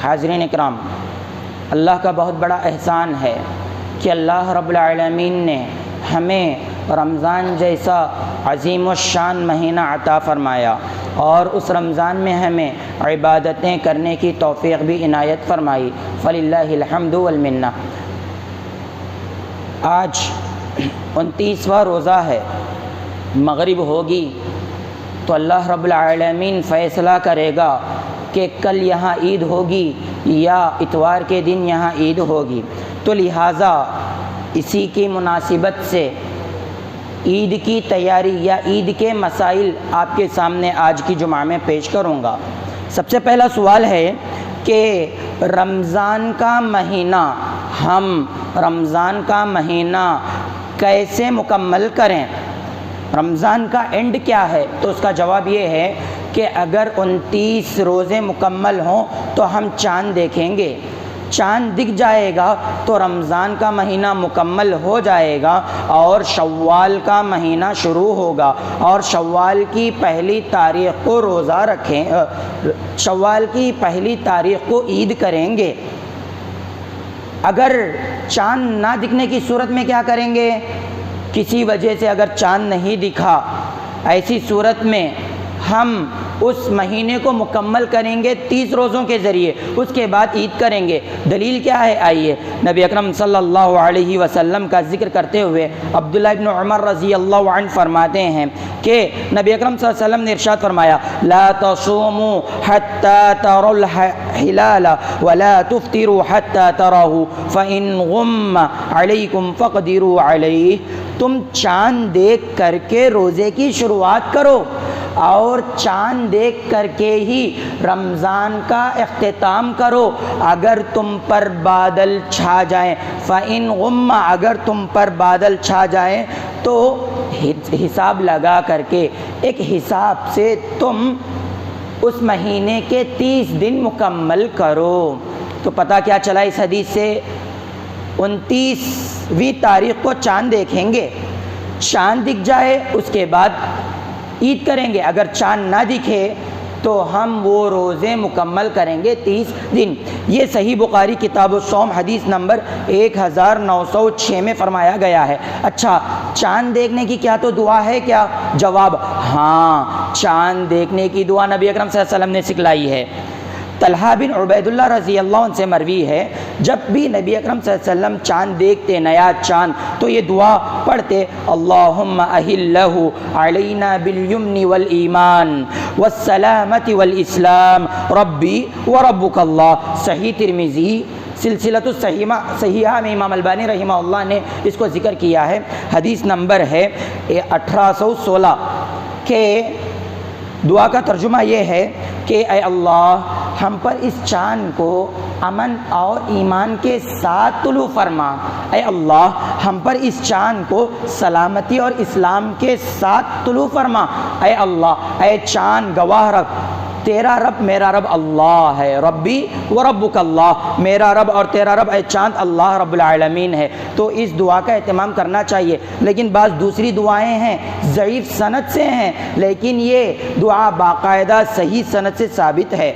حاضرین اکرام، اللہ کا بہت بڑا احسان ہے کہ اللہ رب العالمین نے ہمیں رمضان جیسا عظیم الشان مہینہ عطا فرمایا اور اس رمضان میں ہمیں عبادتیں کرنے کی توفیق بھی عنایت فرمائی، فللہ الحمد والمنہ۔ آج 29واں روزہ ہے، مغرب ہوگی تو اللہ رب العالمین فیصلہ کرے گا کہ کل یہاں عید ہوگی یا اتوار کے دن یہاں عید ہوگی، تو لہٰذا اسی کی مناسبت سے عید کی تیاری یا عید کے مسائل آپ کے سامنے آج کی جمعہ میں پیش کروں گا۔ سب سے پہلا سوال ہے کہ رمضان کا مہینہ، ہم رمضان کا مہینہ کیسے مکمل کریں؟ رمضان کا اینڈ کیا ہے؟ تو اس کا جواب یہ ہے کہ اگر 29 روزے مکمل ہوں تو ہم چاند دیکھیں گے، چاند دکھ جائے گا تو رمضان کا مہینہ مکمل ہو جائے گا اور شوال کا مہینہ شروع ہوگا، اور شوال کی پہلی تاریخ کو روزہ رکھیں، شوال کی پہلی تاریخ کو عید کریں گے۔ اگر چاند نہ دکھنے کی صورت میں کیا کریں گے؟ کسی وجہ سے اگر چاند نہیں دکھا، ایسی صورت میں ہم اس مہینے کو مکمل کریں گے 30 روزوں کے ذریعے، اس کے بعد عید کریں گے۔ دلیل کیا ہے؟ آئیے نبی اکرم صلی اللہ علیہ وسلم کا ذکر کرتے ہوئے عبداللہ ابن عمر رضی اللہ عنہ فرماتے ہیں کہ نبی اکرم صلی اللہ علیہ وسلم نے ارشاد فرمایا، لا تصوموا حتى تروا الهلال ولا تفطروا حتى تروه فإن غم عليكم فاقدروا عليه۔ تم چاند دیکھ کر کے روزے کی شروعات کرو اور چاند دیکھ کر کے ہی رمضان کا اختتام کرو۔ اگر تم پر بادل چھا جائیں، فَإِنْ غُمَّ، اگر تم پر بادل چھا جائیں تو حساب لگا کر کے ایک حساب سے تم اس مہینے کے 30 دن مکمل کرو۔ تو پتہ کیا چلا اس حدیث سے؟ 29ویں تاریخ کو چاند دیکھیں گے، چاند دکھ جائے اس کے بعد عید کریں گے، اگر چاند نہ دکھے تو ہم وہ روزے مکمل کریں گے 30 دن۔ یہ صحیح بخاری کتاب الصوم حدیث نمبر 1906 میں فرمایا گیا ہے۔ اچھا، چاند دیکھنے کی کیا تو دعا ہے کیا؟ جواب ہاں، چاند دیکھنے کی دعا نبی اکرم صلی اللہ علیہ وسلم نے سکھلائی ہے۔ طلحہ بن عبید اللہ رضی اللہ عنہ سے مروی ہے، جب بھی نبی اکرم صلی اللہ علیہ وسلم چاند دیکھتے، نیا چاند، تو یہ دعا پڑھتے، اللہم اہلہ علینا بالیمن والایمان والسلامۃ والاسلام ربی وربک اللہ۔ صحیح ترمذی سلسلۃ الصحیحہ میں امام البانی رحمہ اللہ نے اس کو ذکر کیا ہے، حدیث نمبر ہے 1816 کہ دعا کا ترجمہ یہ ہے کہ اے اللہ ہم پر اس چاند کو امن اور ایمان کے ساتھ طلوع فرما، اے اللہ ہم پر اس چاند کو سلامتی اور اسلام کے ساتھ طلوع فرما، اے اللہ اے چاند گواہ رکھ تیرا رب میرا رب اللہ ہے، ربی و ربک اللہ، میرا رب اور تیرا رب اے چاند اللہ رب العالمین ہے۔ تو اس دعا کا اہتمام کرنا چاہیے۔ لیکن بعض دوسری دعائیں ہیں ضعیف سند سے ہیں، لیکن یہ دعا باقاعدہ صحیح سند سے ثابت ہے۔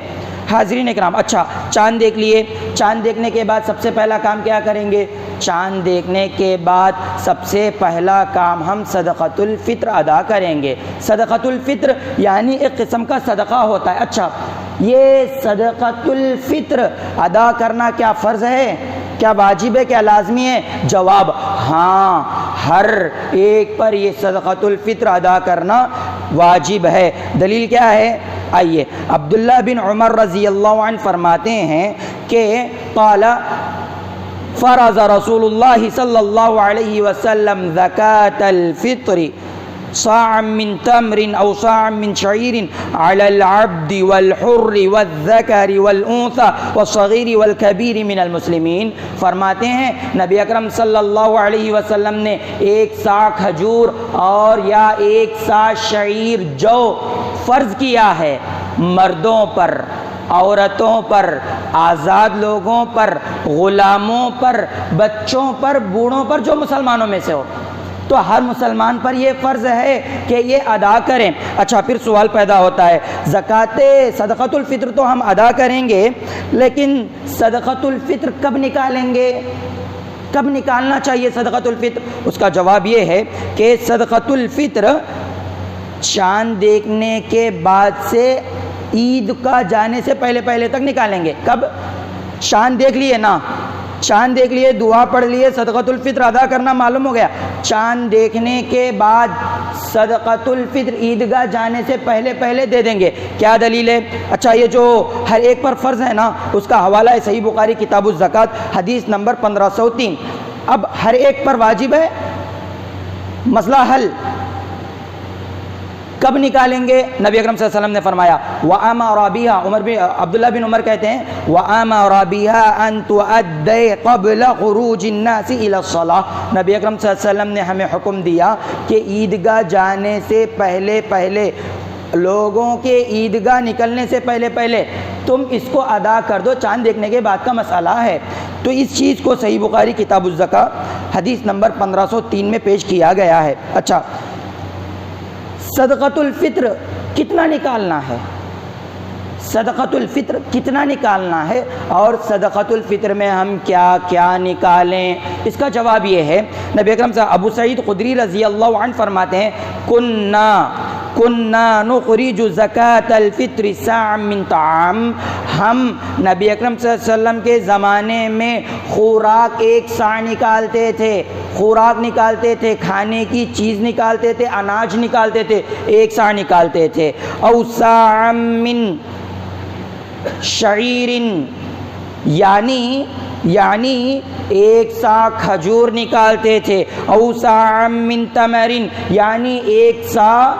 حاضرین اکرام، اچھا چاند دیکھ لیے، چاند دیکھنے کے بعد سب سے پہلا کام کیا کریں گے؟ چاند دیکھنے کے بعد سب سے پہلا کام ہم صدقۃ الفطر ادا کریں گے۔ صدقۃ الفطر یعنی ایک قسم کا صدقہ ہوتا ہے۔ اچھا، یہ صدقۃ الفطر ادا کرنا کیا فرض ہے؟ کیا واجب ہے؟ کیا لازمی ہے؟ جواب ہاں، ہر ایک پر یہ صدقۃ الفطر ادا کرنا واجب ہے۔ دلیل کیا ہے؟ آئیے عبداللہ بن عمر رضی اللہ عنہ فرماتے ہیں کہ قال فرض رسول اللہ صلی اللہ علیہ وسلم زکاة الفطر صاعا من تمر او صاعا من شعیر علی العبد والحر والذکر والانثى والصغیر والکبیر من المسلمین۔ فرماتے ہیں نبی اکرم صلی اللہ علیہ وسلم نے 1 صاع کھجور اور یا 1 صاع شعیر جو فرض کیا ہے مردوں پر، عورتوں پر، آزاد لوگوں پر، غلاموں پر، بچوں پر، بوڑھوں پر، جو مسلمانوں میں سے ہو۔ تو ہر مسلمان پر یہ فرض ہے کہ یہ ادا کریں۔ اچھا، پھر سوال پیدا ہوتا ہے، زکوٰۃ صدقۃ الفطر تو ہم ادا کریں گے، لیکن صدقۃ الفطر کب نکالیں گے؟ کب نکالنا چاہیے صدقۃ الفطر؟ اس کا جواب یہ ہے کہ صدقۃ الفطر چاند دیکھنے کے بعد سے عید کا جانے سے پہلے تک نکالیں گے۔ کب؟ چاند دیکھ لیے نا، چاند دیکھ لیے، دعا پڑھ لیے، صدقۃ الفطر ادا کرنا معلوم ہو گیا، چاند دیکھنے کے بعد صدقۃ الفطر عیدگاہ جانے سے پہلے دے دیں گے۔ کیا دلیل ہے؟ اچھا، یہ جو ہر ایک پر فرض ہے نا، اس کا حوالہ ہے صحیح بخاری کتاب الزکوٰۃ حدیث نمبر 1503۔ اب ہر ایک پر واجب ہے، مسئلہ حل، کب نکالیں گے؟ نبی اکرم صلی اللہ علیہ وسلم نے فرمایا وَأَمَرَ بِهَا، عبداللہ بن عمر کہتے ہیں وَأَمَرَ بِهَا أَن تُؤَدَّيَ قَبْلَ خُرُوجِ النَّاسِ إِلَى الصَّلَاةِ، نبی اکرم صلی اللہ علیہ وسلم نے ہمیں حکم دیا کہ عیدگاہ جانے سے پہلے لوگوں کے عیدگاہ نکلنے سے پہلے تم اس کو ادا کر دو، چاند دیکھنے کے بعد کا مسئلہ ہے۔ تو اس چیز کو صحیح بخاری کتاب الزکوٰۃ حدیث نمبر 1503 میں پیش کیا گیا ہے۔ اچھا، صدقۃ الفطر کتنا نکالنا ہے؟ صدقۃ الفطر کتنا نکالنا ہے اور صدقۃ الفطر میں ہم کیا نکالیں؟ اس کا جواب یہ ہے، نبی اکرم صلی ابو سعید خدری رضی اللہ عنہ فرماتے ہیں کننا نخرج زکاۃ الفطر صاع من طعام، ہم نبی اکرم صلی اللہ علیہ وسلم کے زمانے میں خوراک ایک صاع نکالتے تھے، خوراک نکالتے تھے، کھانے کی چیز نکالتے تھے، اناج نکالتے تھے، ایک صاع نکالتے تھے۔ او صاع من شعیر، یعنی ایک صاع کھجور نکالتے تھے۔ او صاع من تمر، یعنی ایک صاع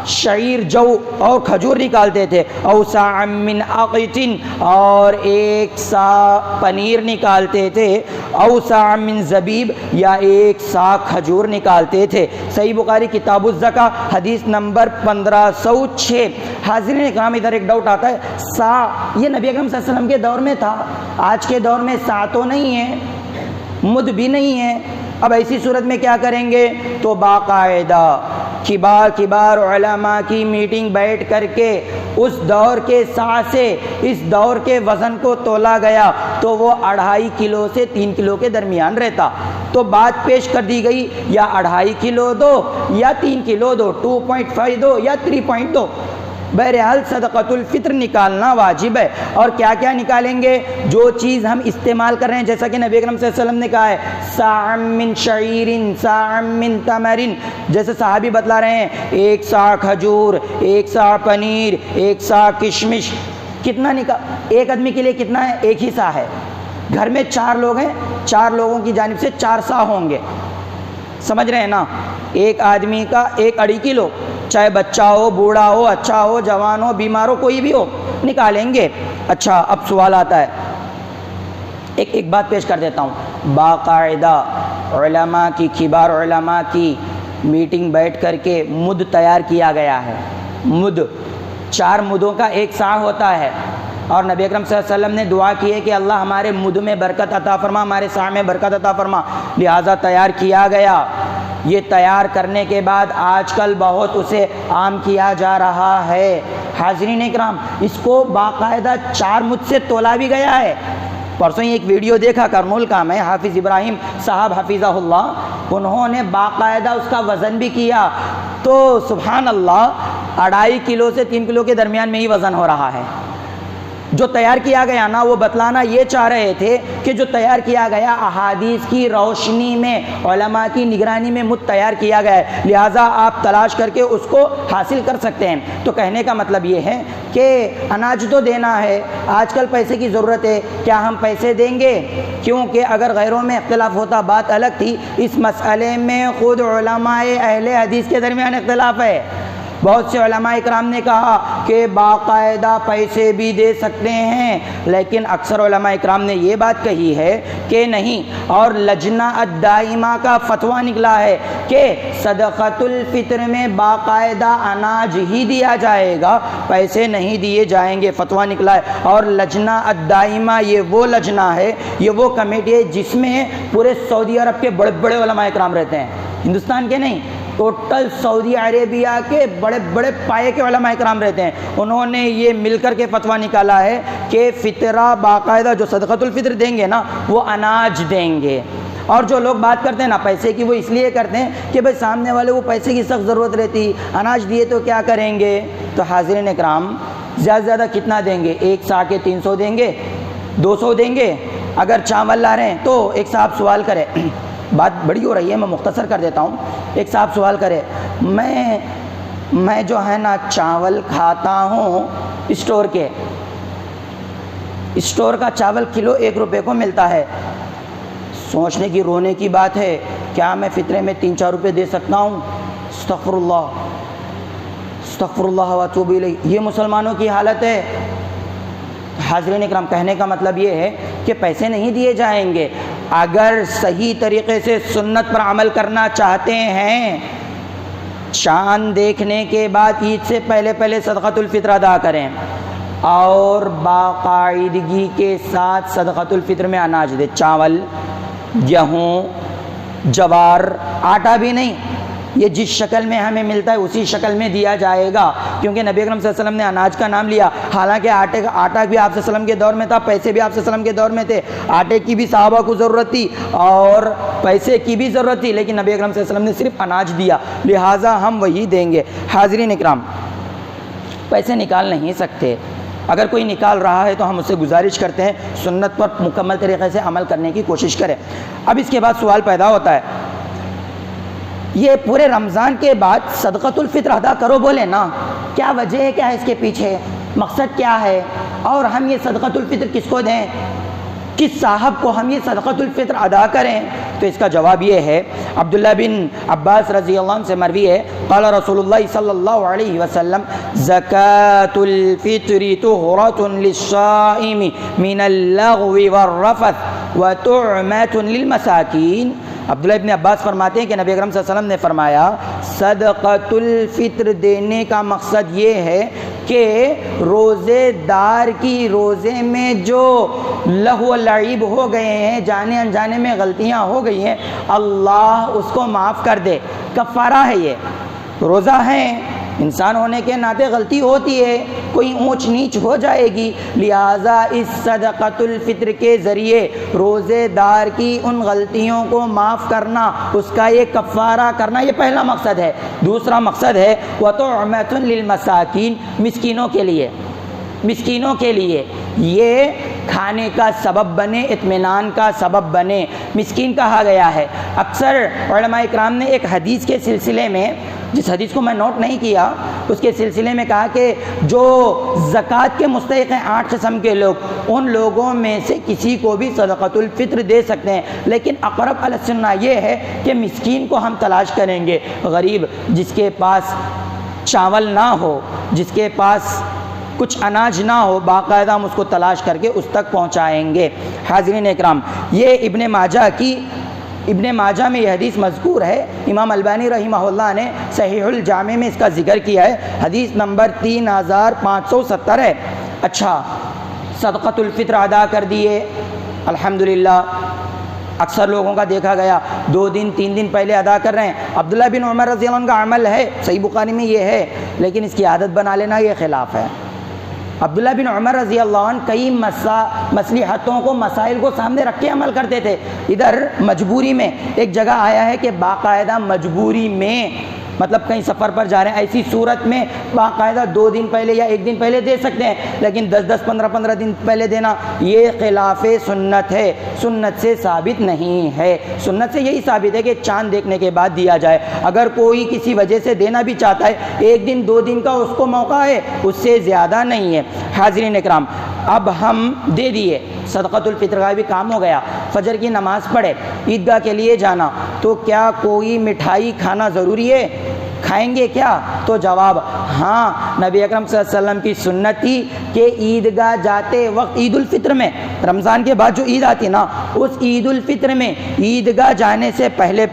شعیر جو اور کھجور نکالتے تھے۔ او صاع من اقط، اور ایک صاع پنیر نکالتے تھے۔ او صاع من زبیب، یا ایک صاع کھجور نکالتے تھے۔ صحیح بخاری کتاب الزکوٰۃ حدیث نمبر 1506۔ حاضرین اکرام، ادھر ایک ڈاؤٹ آتا ہے، صاع یہ نبی اکرم صلی اللہ علیہ وسلم کے دور میں تھا، آج کے دور میں صاع تو نہیں ہے، مد بھی نہیں ہے، اب ایسی صورت میں کیا کریں گے؟ تو باقاعدہ کبار علماء کی میٹنگ بیٹھ کر کے اس دور کے صاع سے اس دور کے وزن کو تولا گیا تو وہ 2.5 کلو سے 3 کلو کے درمیان رہتا، تو بات پیش کر دی گئی یا 2.5 کلو دو یا 3 کلو دو، 2.5 دو یا 3 دو۔ بہرحال صدقۃ الفطر نکالنا واجب ہے۔ اور کیا کیا نکالیں گے؟ جو چیز ہم استعمال کر رہے ہیں، جیسا کہ نبی اکرم صلی اللہ علیہ وسلم نے کہا ہے صاع من شعیر صاع من تمر، جیسے صحابی بتلا رہے ہیں، ایک صاع کھجور، ایک صاع پنیر، ایک صاع کشمش۔ کتنا ایک آدمی کے لیے کتنا ہے؟ ایک ہی صاع ہے۔ گھر میں 4 لوگ ہیں، 4 لوگوں کی جانب سے 4 صاع ہوں گے، سمجھ رہے ہیں نا؟ ایک آدمی کا 1.5 کلو، چاہے بچہ ہو، بوڑھا ہو، اچھا ہو، جوان ہو، بیمار ہو، کوئی بھی ہو، نکالیں گے۔ اچھا، اب سوال آتا ہے، ایک بات پیش کر دیتا ہوں، باقاعدہ علماء کی کبار علماء کی میٹنگ بیٹھ کر کے مد تیار کیا گیا ہے۔ مد 4 مدوں کا ایک صاع ہوتا ہے، اور نبی اکرم صلی اللہ علیہ وسلم نے دعا کی ہے کہ اللہ ہمارے مد میں برکت عطا فرما، ہمارے صاع میں برکت عطا فرما، لہٰذا تیار کیا گیا۔ یہ تیار کرنے کے بعد آج کل بہت اسے عام کیا جا رہا ہے۔ حاضرین اکرام، اس کو باقاعدہ 4 مد سے تولا بھی گیا ہے۔ پرسوں ہی ایک ویڈیو دیکھا، کرنول کا میں، حافظ ابراہیم صاحب حفظہ اللہ، انہوں نے باقاعدہ اس کا وزن بھی کیا، تو سبحان اللہ 2.5 کلو سے 3 کلو کے درمیان میں ہی وزن ہو رہا ہے۔ جو تیار کیا گیا نا، وہ بتلانا یہ چاہ رہے تھے کہ جو تیار کیا گیا احادیث کی روشنی میں، علماء کی نگرانی میں مد تیار کیا گیا ہے، لہٰذا آپ تلاش کر کے اس کو حاصل کر سکتے ہیں۔ تو کہنے کا مطلب یہ ہے کہ اناج تو دینا ہے، آج کل پیسے کی ضرورت ہے، کیا ہم پیسے دیں گے؟ کیونکہ اگر غیروں میں اختلاف ہوتا بات الگ تھی، اس مسئلے میں خود علماء اہل حدیث کے درمیان اختلاف ہے۔ بہت سے علماء اکرام نے کہا کہ باقاعدہ پیسے بھی دے سکتے ہیں، لیکن اکثر علماء اکرام نے یہ بات کہی ہے کہ نہیں، اور لجنہ الدائمہ کا فتویٰ نکلا ہے کہ صدقۃ الفطر میں باقاعدہ اناج ہی دیا جائے گا، پیسے نہیں دیے جائیں گے، فتویٰ نکلا ہے۔ اور لجنہ الدائمہ یہ وہ لجنہ ہے، یہ وہ کمیٹی ہے جس میں پورے سعودی عرب کے بڑے بڑے علماء اکرام رہتے ہیں، ہندوستان کے نہیں، ٹوٹل سعودی عربیہ کے بڑے بڑے پائے کے علماء کرام رہتے ہیں، انہوں نے یہ مل کر کے فتویٰ نکالا ہے کہ فطرہ باقاعدہ جو صدقۃ الفطر دیں گے نا وہ اناج دیں گے۔ اور جو لوگ بات کرتے ہیں نا پیسے کی، وہ اس لیے کرتے ہیں کہ بھائی سامنے والے کو پیسے کی سخت ضرورت رہتی، اناج دیے تو کیا کریں گے۔ تو حاضرین اکرام، زیادہ سے زیادہ کتنا دیں گے؟ 1 سا کے 300 دیں گے، 200 دیں گے۔ اگر چاول لا رہے ہیں تو ایک صاحب سوال کرے، بات بڑی ہو رہی ہے میں مختصر کر دیتا ہوں، ایک صاحب سوال کرے، میں جو ہے نا چاول کھاتا ہوں اسٹور کے، اسٹور کا چاول کلو 1 روپے کو ملتا ہے، سوچنے کی رونے کی بات ہے، کیا میں فطرے میں 3-4 روپے دے سکتا ہوں؟ استغفر اللہ واتوب الیہ، یہ مسلمانوں کی حالت ہے۔ حاضرین اکرام، کہنے کا مطلب یہ ہے کہ پیسے نہیں دیے جائیں گے، اگر صحیح طریقے سے سنت پر عمل کرنا چاہتے ہیں، چاند دیکھنے کے بعد عید سے پہلے صدقۃ الفطر ادا کریں اور باقاعدگی کے ساتھ صدقۃ الفطر میں اناج دیں، چاول، گیہوں، جوار، آٹا بھی نہیں، یہ جس شکل میں ہمیں ملتا ہے اسی شکل میں دیا جائے گا، کیونکہ نبی اکرم صلی اللہ علیہ وسلم نے اناج کا نام لیا، حالانکہ آٹا بھی آپ صلی اللہ علیہ وسلم کے دور میں تھا، پیسے بھی آپ صلی اللہ علیہ وسلم کے دور میں تھے، آٹے کی بھی صحابہ کو ضرورت تھی اور پیسے کی بھی ضرورت تھی، لیکن نبی اکرم صلی اللہ علیہ وسلم نے صرف اناج دیا، لہٰذا ہم وہی دیں گے۔ حاضرین اکرام، پیسے نکال نہیں سکتے، اگر کوئی نکال رہا ہے تو ہم اس سے گزارش کرتے ہیں سنت پر مکمل طریقے سے عمل کرنے کی کوشش کریں۔ اب اس کے بعد سوال پیدا ہوتا ہے، یہ پورے رمضان کے بعد صدقۃ الفطر ادا کرو بولے نا، کیا وجہ ہے، کیا ہے اس کے پیچھے، مقصد کیا ہے، اور ہم یہ صدقۃ الفطر کس کو دیں، کس صاحب کو ہم یہ صدقۃ الفطر ادا کریں؟ تو اس کا جواب یہ ہے، عبداللہ بن عباس رضی اللہ عنہ سے مروی ہے، قال رسول اللہ صلی اللہ علیہ وسلم زکاة الفطر طہرۃ للصائم من اللغو والرفث وطعمۃ للمساکین۔ عبداللہ ابن عباس فرماتے ہیں کہ نبی اکرم صلی اللہ علیہ وسلم نے فرمایا صدقۃ الفطر دینے کا مقصد یہ ہے کہ روزے دار کی روزے میں جو لہو و لعیب ہو گئے ہیں، جانے انجانے میں غلطیاں ہو گئی ہیں، اللہ اس کو معاف کر دے، کفارہ ہے، یہ روزہ ہے، انسان ہونے کے ناطے غلطی ہوتی ہے، کوئی اونچ نیچ ہو جائے گی، لہٰذا اس صدقۃ الفطر کے ذریعے روزے دار کی ان غلطیوں کو معاف کرنا، اس کا یہ کفارہ کرنا، یہ پہلا مقصد ہے۔ دوسرا مقصد ہے وَطُعْمَةٌ لِّلْمَسَاكِينَ، مسکینوں کے لیے، مسکینوں کے لیے یہ کھانے کا سبب بنے، اطمینان کا سبب بنے، مسکین کہا گیا ہے۔ اکثر علماء اکرام نے ایک حدیث کے سلسلے میں، جس حدیث کو میں نوٹ نہیں کیا، اس کے سلسلے میں کہا کہ جو زکوٰۃ کے مستحق ہیں 8 قسم کے لوگ، ان لوگوں میں سے کسی کو بھی صدقۃ الفطر دے سکتے ہیں، لیکن اقرب علی السنہ یہ ہے کہ مسکین کو ہم تلاش کریں گے، غریب جس کے پاس چاول نہ ہو، جس کے پاس کچھ اناج نہ ہو، باقاعدہ ہم اس کو تلاش کر کے اس تک پہنچائیں گے۔ حاضرین اکرام، یہ ابن ماجہ میں یہ حدیث مذکور ہے، امام البانی رحمہ اللہ نے صحیح الجامع میں اس کا ذکر کیا ہے، حدیث نمبر 3570 ہے۔ اچھا، صدقۃ الفطر ادا کر دیے، الحمدللہ، اکثر لوگوں کا دیکھا گیا 2 دن 3 دن پہلے ادا کر رہے ہیں۔ عبداللہ بن عمر رضی اللہ عنہ کا عمل ہے، صحیح بخاری میں یہ ہے، لیکن اس کی عادت بنا لینا یہ خلاف ہے۔ عبداللہ بن عمر رضی اللہ عنہ کئی مصلحتوں کو، مسائل کو سامنے رکھ کے عمل کرتے تھے۔ ادھر مجبوری میں ایک جگہ آیا ہے کہ باقاعدہ مجبوری میں، مطلب کہیں سفر پر جا رہے ہیں، ایسی صورت میں باقاعدہ 2 دن پہلے یا 1 دن پہلے دے سکتے ہیں، لیکن 10 15 دن پہلے دینا یہ خلاف سنت ہے، سنت سے ثابت نہیں ہے۔ سنت سے یہی ثابت ہے کہ چاند دیکھنے کے بعد دیا جائے، اگر کوئی کسی وجہ سے دینا بھی چاہتا ہے 1 دن 2 دن کا اس کو موقع ہے، اس سے زیادہ نہیں ہے۔ حاضرین اکرام، اب ہم دے دیے، صدقۃ الفطر کا بھی کام ہو گیا، فجر کی نماز پڑھے، عیدگاہ کے لیے جانا، تو کیا کوئی مٹھائی کھانا ضروری ہے؟ کھائیں گے کیا؟ تو جواب ہاں، نبی اکرم صلی اللہ علیہ وسلم کی سنت تھی کہ عیدگاہ جاتے وقت عید الفطر میں، رمضان کے بعد جو عید آتی نا، اس عید الفطر میں عیدگاہ جانے سے پہلے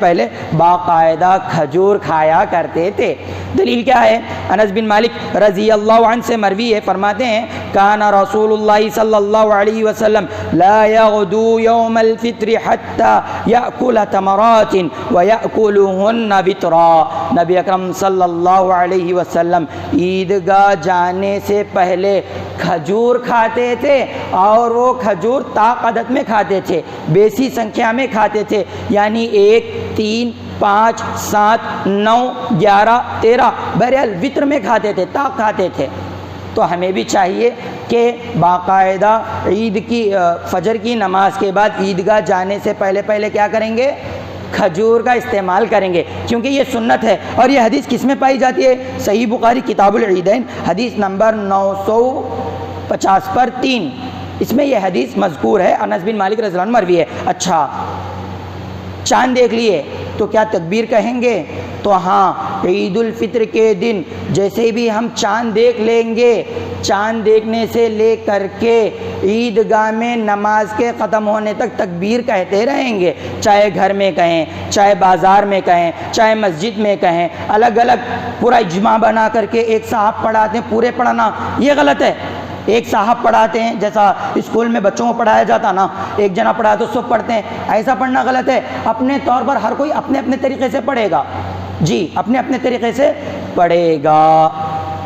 باقاعدہ کھجور کھایا کرتے تھے۔ دلیل کیا ہے؟ انس بن مالک رضی اللہ عنہ سے مروی ہے، فرماتے ہیں کان رسول اللہ صلی اللہ علیہ وسلم لا یغدو یوم الفطر حتی یأکل تمرات ویأکلہن وطرا۔ نبی اکرم صلی اللہ علیہ وسلم عیدگاہ جانے سے پہلے کھجور کھاتے تھے، اور وہ کھجور طاقت میں کھاتے تھے، بیسی سنکھیا میں کھاتے تھے، یعنی 1 3 5 7 9 11 13 بہرحال وطر میں کھاتے تھے، طاق کھاتے تھے۔ تو ہمیں بھی چاہیے کہ باقاعدہ عید کی فجر کی نماز کے بعد عیدگاہ جانے سے پہلے کیا کریں گے؟ کھجور کا استعمال کریں گے، کیونکہ یہ سنت ہے۔ اور یہ حدیث کس میں پائی جاتی ہے؟ صحیح بخاری کتاب العیدین حدیث نمبر 950 پر 3، اس میں یہ حدیث مذکور ہے، انس بن مالک رضی اللہ عنہ مروی ہے۔ اچھا، چاند دیکھ لیے تو کیا تکبیر کہیں گے؟ تو ہاں، عید الفطر کے دن جیسے بھی ہم چاند دیکھ لیں گے، چاند دیکھنے سے لے کر کے عیدگاہ میں نماز کے ختم ہونے تک تکبیر کہتے رہیں گے، چاہے گھر میں کہیں، چاہے بازار میں کہیں، چاہے مسجد میں کہیں، الگ الگ پورا اجماع بنا کر کے ایک صاحب پڑھاتے ہیں، پورے پڑھنا یہ غلط ہے۔ ایک صاحب پڑھاتے ہیں، جیسا اسکول میں بچوں کو پڑھایا جاتا نا، ایک جنا پڑھایا تو سب پڑھتے ہیں، ایسا پڑھنا غلط ہے۔ اپنے طور پر ہر کوئی اپنے اپنے طریقے سے پڑھے گا، جی اپنے اپنے طریقے سے پڑھے گا۔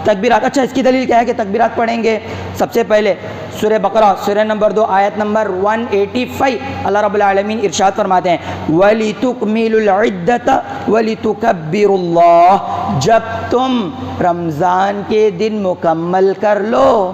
تکبیرات، اچھا اس کی دلیل کیا ہے کہ تکبیرات پڑھیں گے؟ سب سے پہلے سورہ بقرہ سورہ نمبر 2 آیت نمبر 185، اللہ رب العالمین ارشاد فرماتے ہیں وَلِتُكْمِلُوا الْعِدَّةَ وَلِتُكَبِّرُوا اللَّهَ، جب تم رمضان کے دن مکمل کر لو،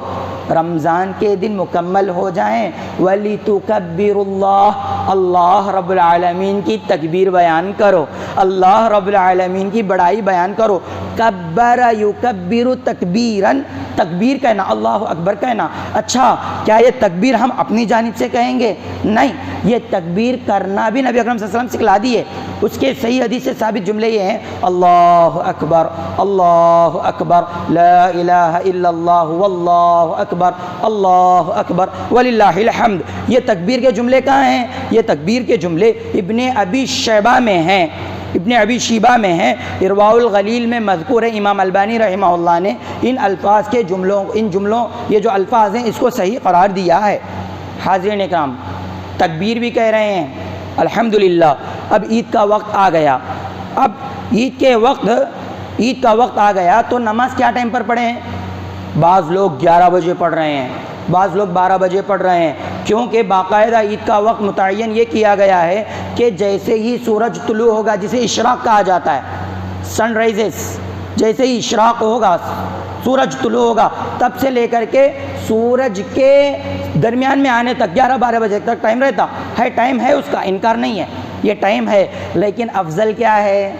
رمضان کے دن مکمل ہو جائیں، وَلِتُكَبِّرُوا اللَّهَ، اللہ رب العالمین کی تکبیر بیان کرو، اللہ رب العالمین کی بڑائی بیان کرو۔ کبر یکبر تکبیرا، تکبیر کہنا، اللہ اکبر کہنا۔ اچھا، کیا یہ تکبیر ہم اپنی جانب سے کہیں گے؟ نہیں، یہ تکبیر کرنا بھی نبی اکرم صلی اللہ علیہ وسلم سکھلا دیے۔ اس کے صحیح حدیث سے ثابت جملے یہ ہیں اللہ اکبر، اللہ اکبر، لا الہ الا اللہ، واللہ اکبر، اللہ اکبر، وللہ الحمد۔ یہ تکبیر کے جملے کہاں ہیں؟ یہ تکبیر کے جملے ابن ابی شیبہ میں ہیں، ابن ابی شیبہ میں ہیں، ارواء الغلیل میں مذکور ہے۔ امام البانی رحمہ اللہ نے ان الفاظ کے جملوں، یہ جو الفاظ ہیں اس کو صحیح قرار دیا ہے۔ حاضرین اکرام، تکبیر بھی کہہ رہے ہیں الحمدللہ۔ اب عید کا وقت آ گیا، اب عید کا وقت آ گیا تو نماز کیا ٹائم پر پڑھیں؟ بعض لوگ 11 بجے پڑھ رہے ہیں، بعض لوگ 12 بجے پڑھ رہے ہیں، کیونکہ باقاعدہ عید کا وقت متعین یہ کیا گیا ہے کہ جیسے ہی سورج طلوع ہوگا، جسے اشراق کہا جاتا ہے، سن رائزز، جیسے ہی اشراق ہوگا، سورج طلوع ہوگا، تب سے لے کر کے سورج کے درمیان میں آنے تک 11-12 بجے تک ٹائم رہتا ہے۔ ٹائم ہے اس کا، انکار نہیں ہے، یہ ٹائم ہے، لیکن افضل کیا ہے؟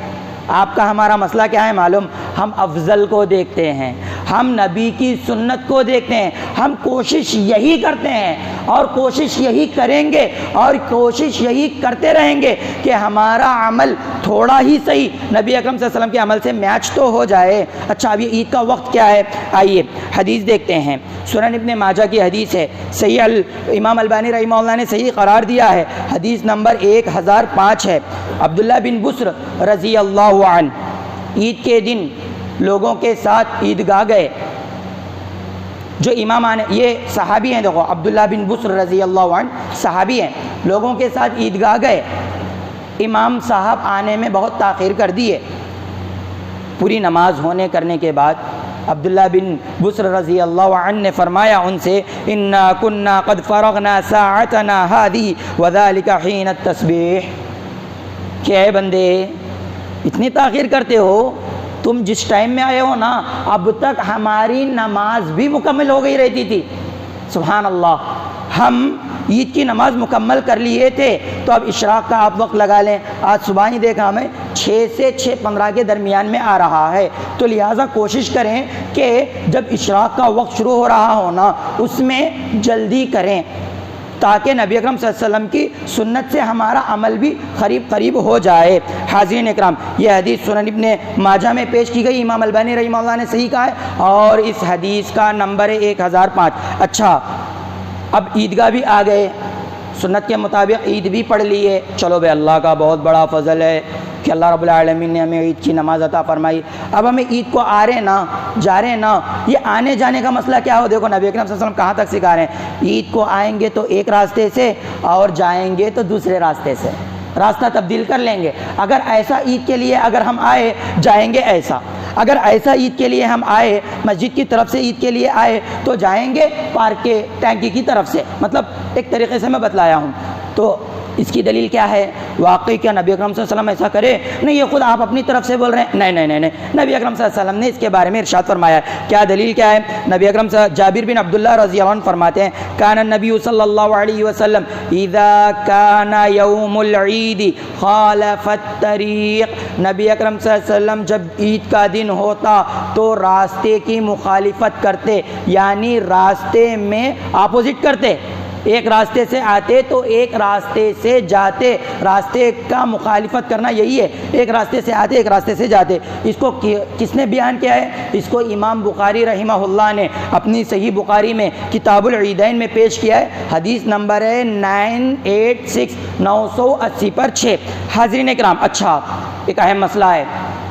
آپ کا ہمارا مسئلہ کیا ہے معلوم؟ ہم افضل کو دیکھتے ہیں، ہم نبی کی سنت کو دیکھتے ہیں، ہم کوشش یہی کرتے ہیں اور کوشش یہی کریں گے اور کوشش یہی کرتے رہیں گے کہ ہمارا عمل تھوڑا ہی صحیح نبی اکرم صلی اللہ علیہ وسلم کے عمل سے میچ تو ہو جائے۔ اچھا، اب یہ عید کا وقت کیا ہے؟ آئیے حدیث دیکھتے ہیں، سنن ابن ماجہ کی حدیث ہے، صحیح امام البانی رحمہ اللہ نے صحیح قرار دیا ہے، حدیث نمبر 1005 ہے۔ عبداللہ بن بسر رضی اللہ عنہ عید کے دن لوگوں کے ساتھ عیدگاہ گئے، جو امام آنے، یہ صحابی ہیں، دیکھو عبداللہ بن بسر رضی اللہ عنہ صحابی ہیں، لوگوں کے ساتھ عیدگاہ گئے، امام صاحب آنے میں بہت تاخیر کر دیے۔ پوری نماز ہونے کرنے کے بعد عبداللہ بن بسر رضی اللہ عنہ نے فرمایا ان سے انا کنا قد فرغنا ساعتنا هذه وذلك حين التسبیح، کہ اے بندے اتنی تاخیر کرتے ہو، تم جس ٹائم میں آئے ہو نا، اب تک ہماری نماز بھی مکمل ہو گئی رہتی تھی۔ سبحان اللہ، ہم عید کی نماز مکمل کر لیے تھے، تو اب اشراق کا آپ وقت لگا لیں، آج صبح ہی دیکھا ہمیں 6 سے 6:15 کے درمیان میں آ رہا ہے، تو لہٰذا کوشش کریں کہ جب اشراق کا وقت شروع ہو رہا ہو نا، اس میں جلدی کریں تاکہ نبی اکرم صلی اللہ علیہ وسلم کی سنت سے ہمارا عمل بھی قریب قریب ہو جائے۔ حاضرین اکرام، یہ حدیث سنن ابن ماجہ میں پیش کی گئی، امام البانی رحمہ اللہ نے صحیح کہا ہے، اور اس حدیث کا نمبر ہے 1005۔ اچھا، اب عیدگاہ بھی آ گئے، سنت کے مطابق عید بھی پڑھ لیے، چلو بھائی اللہ کا بہت بڑا فضل ہے کہ اللہ رب العالمین نے ہمیں عید کی نماز عطا فرمائی۔ اب ہمیں عید کو آ رہے نا جا رہے نا، یہ آنے جانے کا مسئلہ کیا ہو؟ دیکھو نبی اکرم صلی اللہ علیہ وسلم کہاں تک سکھا رہے ہیں، عید کو آئیں گے تو ایک راستے سے اور جائیں گے تو دوسرے راستے سے، راستہ تبدیل کر لیں گے۔ اگر ایسا عید کے لیے اگر ہم آئے جائیں گے ایسا، اگر ایسا عید کے لیے ہم آئے مسجد کی طرف سے عید کے لیے آئے تو جائیں گے پارک کے ٹینکی کی طرف سے، مطلب ایک طریقے سے میں بتلایا ہوں۔ تو اس کی دلیل کیا ہے؟ واقعی کیا نبی اکرم صلی اللہ علیہ وسلم ایسا کرے؟ نہیں، یہ خود آپ اپنی طرف سے بول رہے ہیں۔ نہیں، نبی اکرم صلی اللہ علیہ وسلم نے اس کے بارے میں ارشاد فرمایا ہے۔ کیا دلیل کیا ہے؟ نبی اکرم جابر بن عبداللہ رضی اللہ عنہ فرماتے ہیں، کان النبی صلی اللہ علیہ وسلم اذا کان یوم العید خالف الطریق، نبی اکرم صلی اللہ علیہ وسلم جب عید کا دن ہوتا تو راستے کی مخالفت کرتے، یعنی راستے میں اپوزٹ کرتے، ایک راستے سے آتے تو ایک راستے سے جاتے۔ راستے کا مخالفت کرنا یہی ہے، ایک راستے سے آتے ایک راستے سے جاتے۔ اس کو کس نے بیان کیا ہے؟ اس کو امام بخاری رحمہ اللہ نے اپنی صحیح بخاری میں کتاب العیدین میں پیش کیا ہے، حدیث نمبر ہے 986 980 پر 6۔ حاضرین اکرام، اچھا ایک اہم مسئلہ ہے،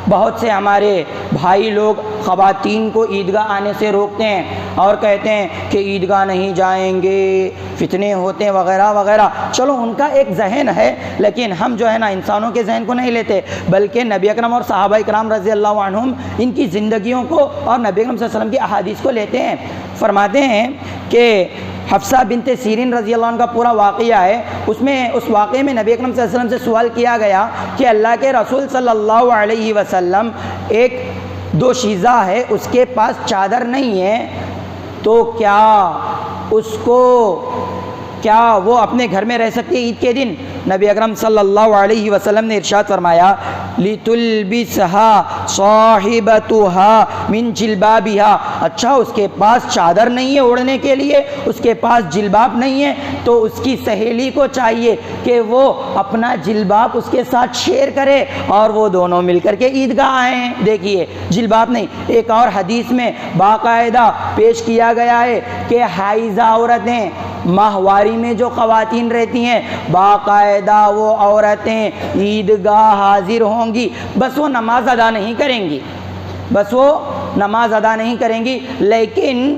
بہت سے ہمارے بھائی لوگ خواتین کو عیدگاہ آنے سے روکتے ہیں اور کہتے ہیں کہ عیدگاہ نہیں جائیں گے، فتنے ہوتے ہیں وغیرہ وغیرہ۔ چلو ان کا ایک ذہن ہے، لیکن ہم جو ہے نا انسانوں کے ذہن کو نہیں لیتے، بلکہ نبی اکرم اور صحابہ اکرام رضی اللہ عنہم ان کی زندگیوں کو اور نبی اکرم صلی اللہ علیہ وسلم کی احادیث کو لیتے ہیں۔ فرماتے ہیں کہ حفصہ بنت سیرین رضی اللہ عنہ کا پورا واقعہ ہے، اس واقعے میں نبی اکرم صلی اللہ علیہ وسلم سے سوال کیا گیا کہ اللہ کے رسول صلی اللہ علیہ وسلم، ایک دو شیزہ ہے، اس کے پاس چادر نہیں ہے، تو کیا وہ اپنے گھر میں رہ سکتی ہے عید کے دن؟ نبی اکرم صلی اللہ علیہ وسلم نے ارشاد فرمایا، لِتُلْبِسْهَا صَاحِبَتُهَا مِنْ جِلْبَابِهَا، اچھا اس کے پاس چادر نہیں ہے اوڑھنے کے لیے، اس کے پاس جلباب نہیں ہے، تو اس کی سہیلی کو چاہیے کہ وہ اپنا جلباب اس کے ساتھ شیئر کرے اور وہ دونوں مل کر کے عیدگاہ آئیں۔ دیکھیے جلباب نہیں۔ ایک اور حدیث میں باقاعدہ پیش کیا گیا ہے کہ حائضہ عورتیں، ماہواری میں جو خواتین رہتی ہیں، باقاعدہ وہ عورتیں عیدگاہ حاضر ہوں گی، بس وہ نماز ادا نہیں کریں گی، لیکن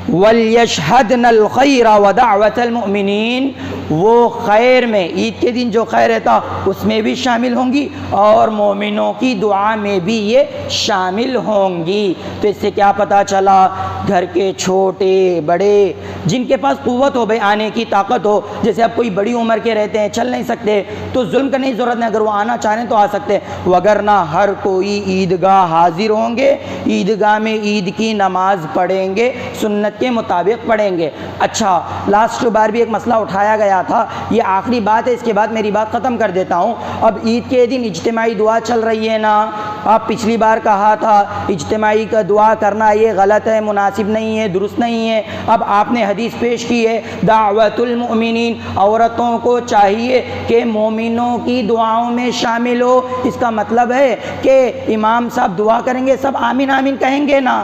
وَلْيَشْهَدْنَ الْخَيْرَ وَدَعْوَةَ الْمُؤْمِنِينَ، وہ خیر میں، عید کے دن جو خیر رہتا اس میں بھی شامل ہوں گی اور مومنوں کی دعا میں بھی یہ شامل ہوں گی۔ تو اس سے کیا پتہ چلا؟ گھر کے چھوٹے بڑے جن کے پاس قوت ہو، بھائی آنے کی طاقت ہو، جیسے اب کوئی بڑی عمر کے رہتے ہیں چل نہیں سکتے تو ظلم کرنے کی ضرورت نہیں، اگر وہ آنا چاہیں تو آ سکتے، وگرنہ ہر کوئی عیدگاہ حاضر ہوں گے، عیدگاہ میں عید کی نماز پڑھیں گے، سنت کے مطابق پڑھیں گے۔ اچھا، لاسٹ بار بھی ایک مسئلہ اٹھایا گیا تھا، یہ آخری بات ہے، اس کے بعد میری بات ختم کر دیتا ہوں۔ اب عید کے دن اجتماعی دعا چل رہی ہے نا، آپ پچھلی بار کہا تھا اجتماعی کا دعا کرنا یہ غلط ہے، مناسب نہیں ہے، درست نہیں ہے۔ اب آپ نے حدیث پیش کی ہے دعوت المؤمنین، عورتوں کو چاہیے کہ مومنوں کی دعاؤں میں شامل ہو۔ اس کا مطلب ہے کہ امام صاحب دعا کریں گے سب آمین آمین کہیں گے نا،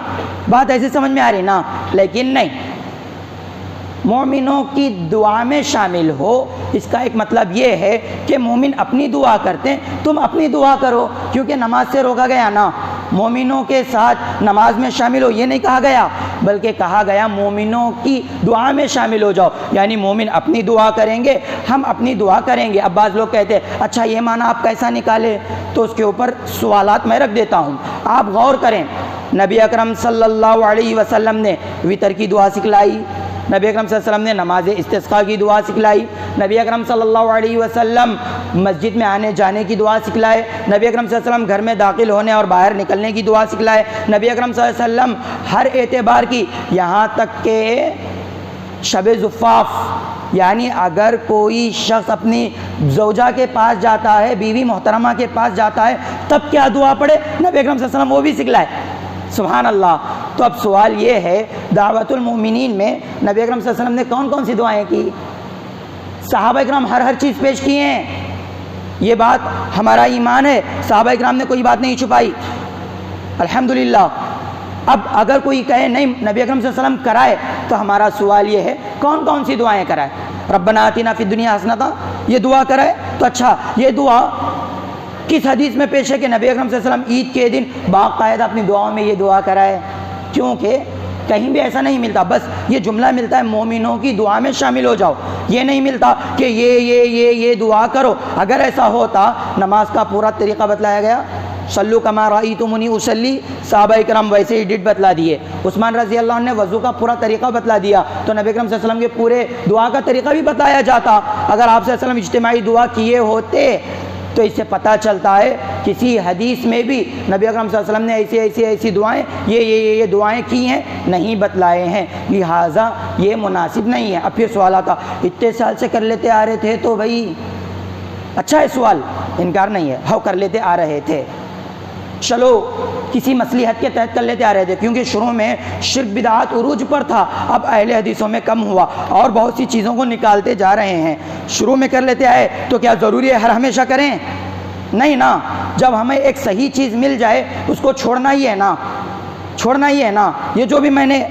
بات ایسے سمجھ میں آ رہی نا؟ لیکن نہیں، مومنوں کی دعا میں شامل ہو، اس کا ایک مطلب یہ ہے کہ مومن اپنی دعا کرتے ہیں، تم اپنی دعا کرو، کیونکہ نماز سے روکا گیا نا، مومنوں کے ساتھ نماز میں شامل ہو یہ نہیں کہا گیا، بلکہ کہا گیا مومنوں کی دعا میں شامل ہو جاؤ، یعنی مومن اپنی دعا کریں گے، ہم اپنی دعا کریں گے۔ اب بعض لوگ کہتے ہیں اچھا یہ معنی آپ کیسا نکالے؟ تو اس کے اوپر سوالات میں رکھ دیتا ہوں، آپ غور کریں۔ نبی اکرم صلی اللہ علیہ وسلم نے وطر کی دعا سکھلائی، نبی اکرم صلی اللہ علیہ وسلم نے نماز استسقاء کی دعا سکھلائی، نبی اکرم صلی اللہ علیہ وسلم مسجد میں آنے جانے کی دعا سکھلائے، نبی اکرم صلی اللہ علیہ وسلم گھر میں داخل ہونے اور باہر نکلنے کی دعا سکھلائے، نبی اکرم صلی اللہ علیہ وسلم ہر اعتبار کی، یہاں تک کہ شب زفاف، یعنی اگر کوئی شخص اپنی زوجہ کے پاس جاتا ہے، بیوی محترمہ کے پاس جاتا ہے، تب کیا دعا پڑھے، نبی اکرم صلی اللہ علیہ وسلم وہ بھی سکھلائے۔ سبحان اللہ۔ تو تو اب سوال یہ ہے، دعوت المؤمنین میں نبی اکرم صلی اللہ علیہ وسلم نے کون کون سی دعائیں کی؟ صحابہ اکرام ہر چیز پیش کی ہیں، یہ بات ہمارا ایمان ہے، صحابہ اکرام نے کوئی بات نہیں چھپائی، الحمدللہ۔ اب اگر کوئی کہے نہیں نبی اکرم صلی اللہ علیہ وسلم کرائے، تو ہمارا سوال یہ ہے کون کون سی دعائیں کرائے؟ ربنا آتنا فی الدنیا حسنۃ، یہ دعا کرائے تو اچھا، یہ دعا کس حدیث میں پیش ہے کہ نبی اکرم صلی اللہ علیہ وسلم عید کے دن باقاعدہ اپنی دعاؤں میں یہ دعا کرائے؟ کیونکہ کہیں بھی ایسا نہیں ملتا، بس یہ جملہ ملتا ہے مومنوں کی دعا میں شامل ہو جاؤ، یہ نہیں ملتا کہ یہ دعا کرو۔ اگر ایسا ہوتا نماز کا پورا طریقہ بتلایا گیا، صلو کما رأیتمونی اصلی، صحابہ اکرام ویسے ہی ڈٹ بتلا دیے، عثمان رضی اللہ عنہ نے وضو کا پورا طریقہ بتلا دیا، تو نبی اکرم صلی اللہ علیہ وسلم کے پورے دعا کا طریقہ بھی بتایا جاتا۔ اگر آپ صلی اللہ علیہ وسلم اجتماعی دعا کیے ہوتے تو اس سے پتہ چلتا ہے کسی حدیث میں بھی نبی اکرم صلی اللہ علیہ وسلم نے ایسی دعائیں یہ دعائیں کی ہیں نہیں بتلائے ہیں، لہٰذا یہ مناسب نہیں ہے۔ اب پھر سوال آتا اتنے سال سے کر لیتے آ رہے تھے تو بھائی اچھا ہے، سوال انکار نہیں ہے، ہاں کر لیتے آ رہے تھے، چلو کسی مصلحت کے تحت کر لیتے آ رہے تھے، کیونکہ شروع میں شرک بدعات عروج پر تھا، اب اہل حدیثوں میں کم ہوا اور بہت سی چیزوں کو نکالتے جا رہے ہیں۔ شروع میں کر لیتے آئے تو کیا ضروری ہے ہر ہمیشہ کریں؟ نہیں نا، جب ہمیں ایک صحیح چیز مل جائے اس کو چھوڑنا ہی ہے نا، چھوڑنا ہی ہے نا۔ یہ جو بھی میں نے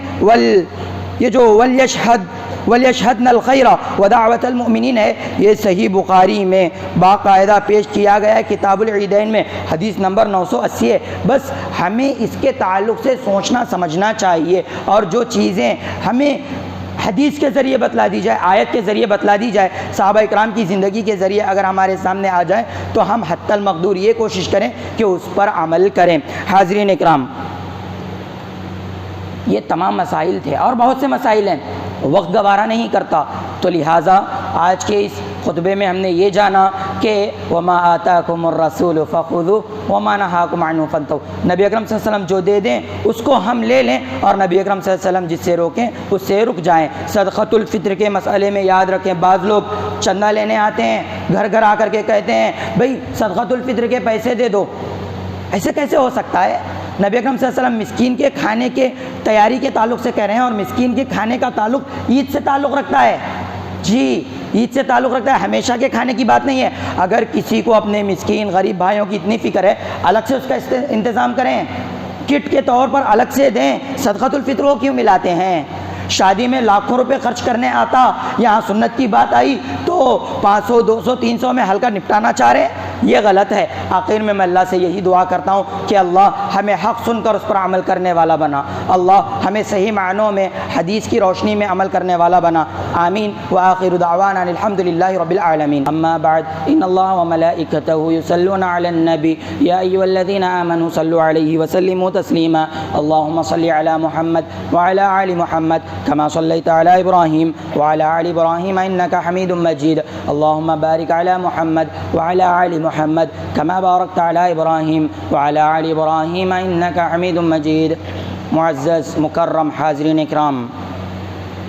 وَلْيَشْهَدْنَ الْخَيْرَ وَدَعْوَةَ الْمُؤْمِنِينَ ہے، یہ صحیح بخاری میں باقاعدہ پیش کیا گیا ہے، کتاب العیدین میں حدیث نمبر 980 ہے۔ بس ہمیں اس کے تعلق سے سوچنا سمجھنا چاہیے، اور جو چیزیں ہمیں حدیث کے ذریعے بتلا دی جائے، آیت کے ذریعے بتلا دی جائے، صحابہ اکرام کی زندگی کے ذریعے اگر ہمارے سامنے آ جائے تو ہم حتی المقدور یہ کوشش کریں کہ اس پر عمل کریں۔ حاضرین اکرام، یہ تمام مسائل تھے اور بہت سے مسائل ہیں، وقت گوارا نہیں کرتا، تو لہٰذا آج کے اس خطبے میں ہم نے یہ جانا کہ وما آتاکم الرسول فخذوہ وما نہاکم عنہ فانتہوا، نبی اکرم صلی اللہ علیہ وسلم جو دے دیں اس کو ہم لے لیں، اور نبی اکرم صلی اللہ علیہ وسلم جس سے روکیں اس سے رک جائیں۔ صدقۃ الفطر کے مسئلے میں یاد رکھیں، بعض لوگ چندہ لینے آتے ہیں، گھر گھر آ کر کے کہتے ہیں بھئی صدقۃ الفطر کے پیسے دے دو، ایسے کیسے ہو سکتا ہے؟ نبی اکرم صلی اللہ علیہ وسلم مسکین کے کھانے کے تیاری کے تعلق سے کہہ رہے ہیں، اور مسکین کے کھانے کا تعلق عید سے تعلق رکھتا ہے، جی عید سے تعلق رکھتا ہے، ہمیشہ کے کھانے کی بات نہیں ہے۔ اگر کسی کو اپنے مسکین غریب بھائیوں کی اتنی فکر ہے، الگ سے اس کا انتظام کریں، کٹ کے طور پر الگ سے دیں، صدقۃ الفطر کو کیوں ملاتے ہیں؟ شادی میں لاکھوں روپے خرچ کرنے آتا، یہاں سنت کی بات آئی تو 500 200 300 میں ہلکا نپٹانا چاہ رہے ہیں، یہ غلط ہے۔ آخر میں اللہ سے یہی دعا کرتا ہوں کہ اللہ ہمیں حق سن کر اس پر عمل کرنے والا بنا، اللہ ہمیں صحیح معنوں میں حدیث کی روشنی میں عمل کرنے والا بنا، آمین۔ وآخر دعوانا الحمد للہ رب العالمین۔ اما بعد ان اللہ وملائکتہ یصلون علی النبی یا ایھا الذین آمنوا صلوا علیہ وسلموا تسلیما، اللہم صل علی محمد وعلی آل محمد كما صليت على إبراهيم وعلى آل إبراهيم إنك حميد مجيد، اللهم بارك على محمد وعلى آل محمد كما باركت على إبراهيم وعلى آل إبراهيم إنك حميد مجيد۔ معزز مکرم حاضرین اکرام،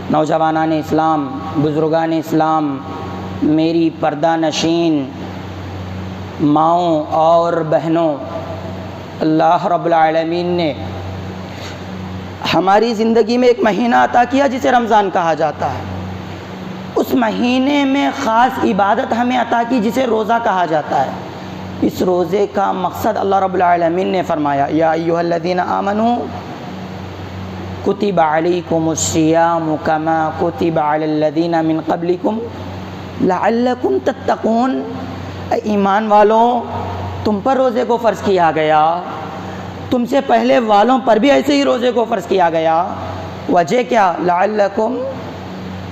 نوجوانان اسلام، بزرگان اسلام، میری پردہ نشین ماؤں اور بہنوں، اللہ رب العالمین نے ہماری زندگی میں ایک مہینہ عطا کیا جسے رمضان کہا جاتا ہے، اس مہینے میں خاص عبادت ہمیں عطا کی جسے روزہ کہا جاتا ہے۔ اس روزے کا مقصد اللہ رب العالمین نے فرمایا یا ایھا الذین آمنوا کتب علیکم الصیام کما کتب علی الذین من قبلکم لعلکم تتقون، اے ایمان والوں تم پر روزے کو فرض کیا گیا، تم سے پہلے والوں پر بھی ایسے ہی روزے کو فرض کیا گیا، وجہ کیا؟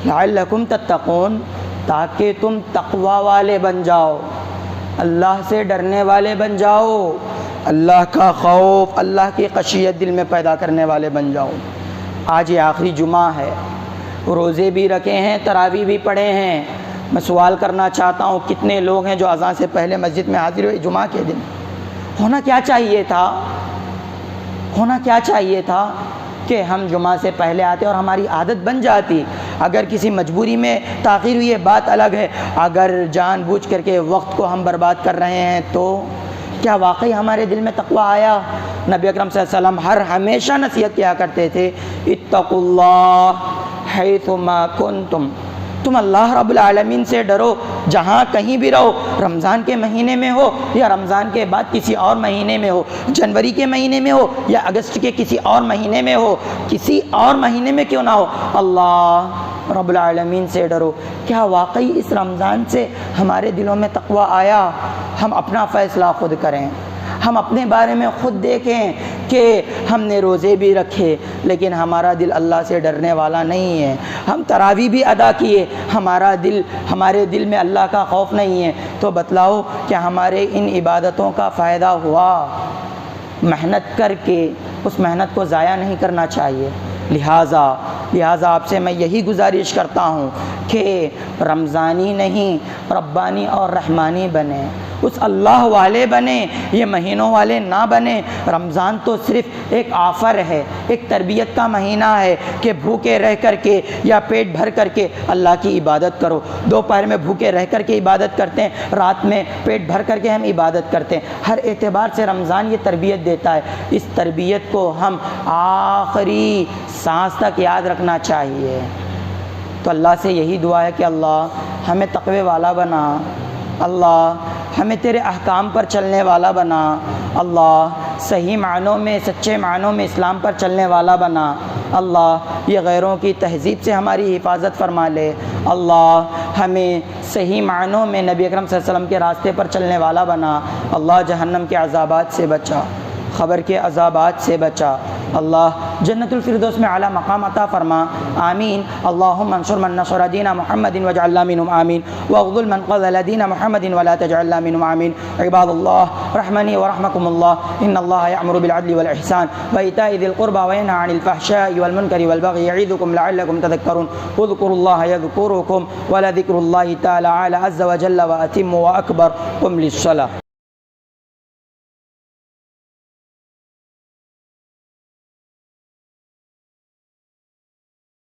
لعلکم تتقون، تاکہ تم تقوی والے بن جاؤ، اللہ سے ڈرنے والے بن جاؤ، اللہ کا خوف، اللہ کی خشیت دل میں پیدا کرنے والے بن جاؤ۔ آج یہ آخری جمعہ ہے، روزے بھی رکھے ہیں، تراویح بھی پڑھے ہیں، میں سوال کرنا چاہتا ہوں کتنے لوگ ہیں جو اذان سے پہلے مسجد میں حاضر ہوئے جمعہ کے دن؟ ہونا کیا چاہیے تھا؟ ہونا کیا چاہیے تھا کہ ہم جمعہ سے پہلے آتے اور ہماری عادت بن جاتی۔ اگر کسی مجبوری میں تاخیر ہوئی ہے بات الگ ہے، اگر جان بوجھ کر کے وقت کو ہم برباد کر رہے ہیں تو کیا واقعی ہمارے دل میں تقویٰ آیا؟ نبی اکرم صلی اللہ علیہ وسلم ہمیشہ نصیحت کیا کرتے تھے، اتقوا اللہ حیثما کنتم، تم اللہ رب العالمین سے ڈرو جہاں کہیں بھی رہو، رمضان کے مہینے میں ہو یا رمضان کے بعد کسی اور مہینے میں ہو، جنوری کے مہینے میں ہو یا اگست کے کسی اور مہینے میں ہو، کسی اور مہینے میں کیوں نہ ہو، اللہ رب العالمین سے ڈرو۔ کیا واقعی اس رمضان سے ہمارے دلوں میں تقویٰ آیا؟ ہم اپنا فیصلہ خود کریں، ہم اپنے بارے میں خود دیکھیں کہ ہم نے روزے بھی رکھے لیکن ہمارا دل اللہ سے ڈرنے والا نہیں ہے، ہم تراویح بھی ادا کیے، ہمارے دل میں اللہ کا خوف نہیں ہے، تو بتلاؤ کہ ہمارے ان عبادتوں کا فائدہ ہوا؟ محنت کر کے اس محنت کو ضائع نہیں کرنا چاہیے۔ لہٰذا آپ سے میں یہی گزارش کرتا ہوں کہ رمضانی نہیں، ربانی اور رحمانی بنیں، اس اللہ والے بنیں، یہ مہینوں والے نہ بنیں۔ رمضان تو صرف ایک آفر ہے، ایک تربیت کا مہینہ ہے کہ بھوکے رہ کر کے یا پیٹ بھر کر کے اللہ کی عبادت کرو۔ دوپہر میں بھوکے رہ کر کے عبادت کرتے ہیں، رات میں پیٹ بھر کر کے ہم عبادت کرتے ہیں۔ ہر اعتبار سے رمضان یہ تربیت دیتا ہے، اس تربیت کو ہم آخری سانس تک یاد رکھنا چاہیے۔ تو اللہ سے یہی دعا ہے کہ اللہ ہمیں تقوی والا بنا، اللہ ہمیں تیرے احکام پر چلنے والا بنا، اللہ صحیح معنوں میں، سچے معنوں میں اسلام پر چلنے والا بنا، اللہ یہ غیروں کی تہذیب سے ہماری حفاظت فرما لے، اللہ ہمیں صحیح معنوں میں نبی اکرم صلی اللہ علیہ وسلم کے راستے پر چلنے والا بنا، اللہ جہنم کے عذابات سے بچا، قبر کے عذابات سے بچا، اللہ جنت الفردوس میں اعلیٰ مقام عطا فرما، آمین۔ اللہم انصر من نصر دین محمد واجعلنا منہم، آمین، واغذل من خذل دین محمد ولا تجعلنا منہم، آمین۔ عباد اللہ رحمنی ورحمکم اللہ، ان اللہ یأمر بالعدل والإحسان وإیتاء ذی القربى وینہی عن الفحشاء والمنکر والبغی یعظکم لعلکم تذکرون، اذکروا اللہ یذکرکم ولذکر اللہ تعالی عز وجل وأتم وأکبر، قم للصلاة۔